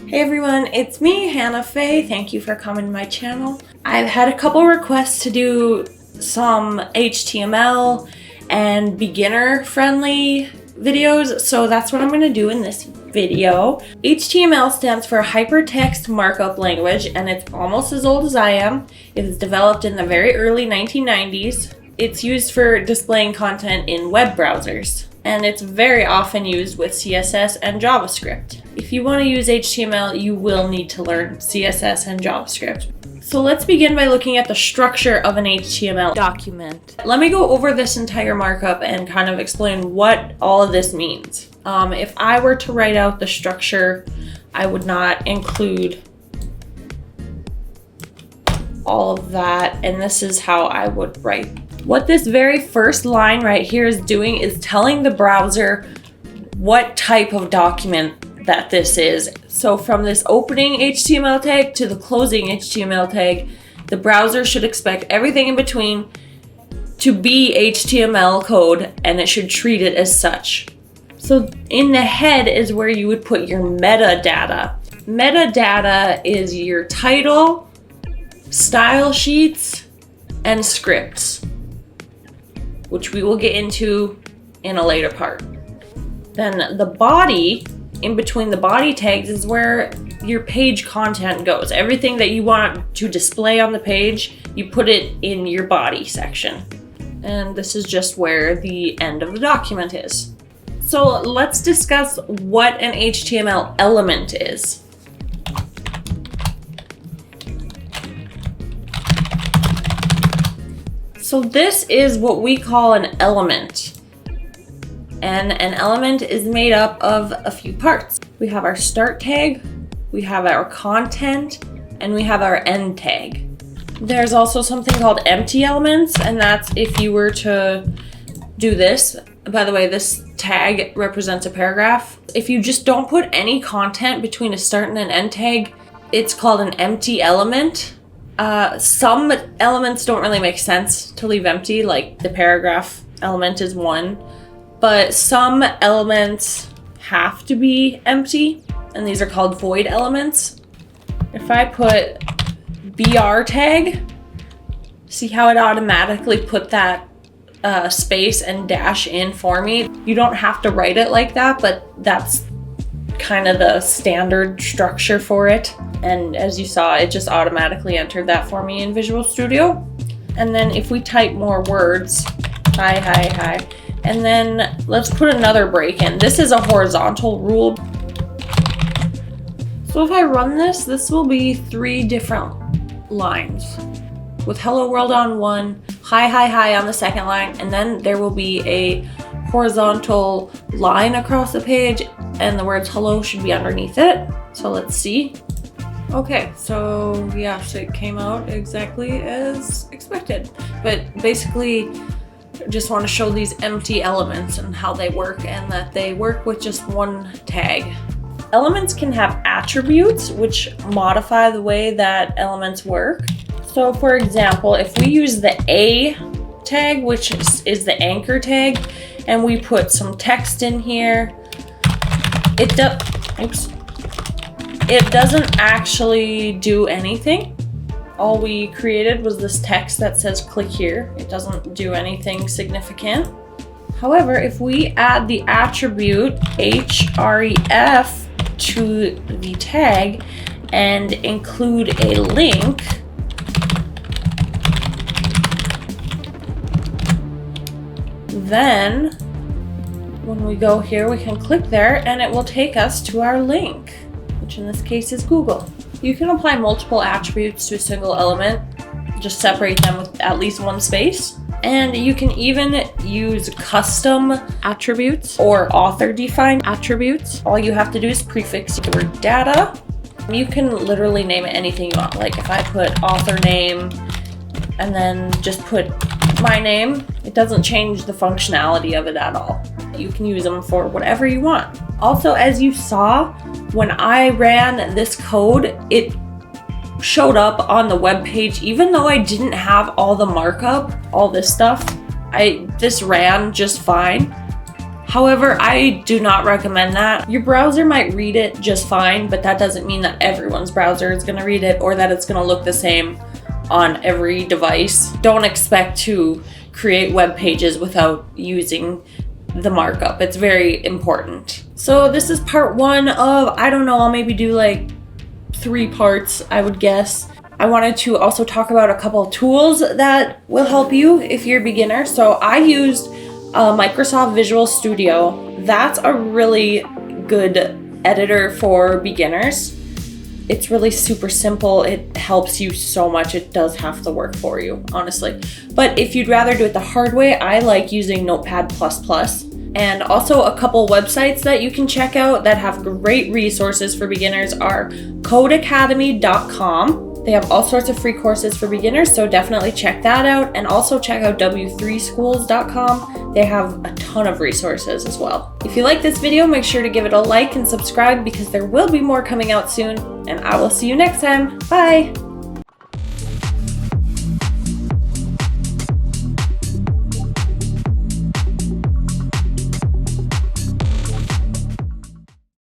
Hey everyone, it's me, Hannah Faye. Thank you for coming to my channel. I've had a couple requests to do some HTML and beginner-friendly videos, so that's what I'm going to do in this video. HTML stands for Hypertext Markup Language, and it's almost as old as I am. It was developed in the very early 1990s. It's used for displaying content in web browsers, and it's very often used with CSS and JavaScript. If you want to use HTML, you will need to learn CSS and JavaScript. So let's begin by looking at the structure of an HTML document. Let me go over this entire markup and kind of explain what all of this means. If I were to write out the structure, I would not include all of that, and this is how I would write. What this very first line right here is doing is telling the browser what type of document that this is. So from this opening HTML tag to the closing HTML tag, the browser should expect everything in between to be HTML code, and it should treat it as such. So in the head is where you would put your metadata. Metadata is your title, style sheets, and scripts, which we will get into in a later part. Then the body, in between the body tags, is where your page content goes. Everything that you want to display on the page, you put it in your body section. And this is just where the end of the document is. So let's discuss what an HTML element is. So this is what we call an element. And an element is made up of a few parts. We have our start tag, we have our content, and we have our end tag. There's also something called empty elements, and that's if you were to do this. By the way, this tag represents a paragraph. If you just don't put any content between a start and an end tag, it's called an empty element. Some elements don't really make sense to leave empty, like the paragraph element is one. But some elements have to be empty, and these are called void elements. If I put BR tag, see how it automatically put that space and dash in for me? You don't have to write it like that, but that's kind of the standard structure for it. And as you saw, it just automatically entered that for me in Visual Studio. And then if we type more words, hi, and then let's put another break in. This is a horizontal rule. So if I run this, this will be 3 different lines with hello world on one, hi on the second line, and then there will be a horizontal line across the page, and the words hello should be underneath it. So let's see. Okay, so yeah, so it came out exactly as expected. But basically, just want to show these empty elements and how they work, and that they work with just one tag. Elements can have attributes which modify the way that elements work. So for example, if we use the A tag, which is the anchor tag, and we put some text in here, it doesn't actually do anything. All we created was this text that says click here. It doesn't do anything significant. However, if we add the attribute href to the tag and include a link, then when we go here, we can click there and it will take us to our link, which in this case is Google. You can apply multiple attributes to a single element, just separate them with at least one space. And you can even use custom attributes or author-defined attributes. All you have to do is prefix the word data. You can literally name it anything you want. Like if I put author name and then just put my name, it doesn't change the functionality of it at all. You can use them for whatever you want. Also, as you saw, when I ran this code, it showed up on the web page, even though I didn't have all the markup, all this stuff. This ran just fine. However, I do not recommend that. Your browser might read it just fine, but that doesn't mean that everyone's browser is going to read it or that it's going to look the same on every device. Don't expect to create web pages without using the markup. It's very important. So this is part 1 of, I don't know, I'll maybe do like 3 parts, I would guess. I wanted to also talk about a couple of tools that will help you if you're a beginner. So I used Microsoft Visual Studio. That's a really good editor for beginners. It's really super simple. It helps you so much. It does have to work for you, honestly. But if you'd rather do it the hard way, I like using Notepad++. And also a couple websites that you can check out that have great resources for beginners are Codecademy.com. They have all sorts of free courses for beginners, so definitely check that out. And also check out W3schools.com. They have a ton of resources as well. If you like this video, make sure to give it a like and subscribe because there will be more coming out soon. And I will see you next time. Bye!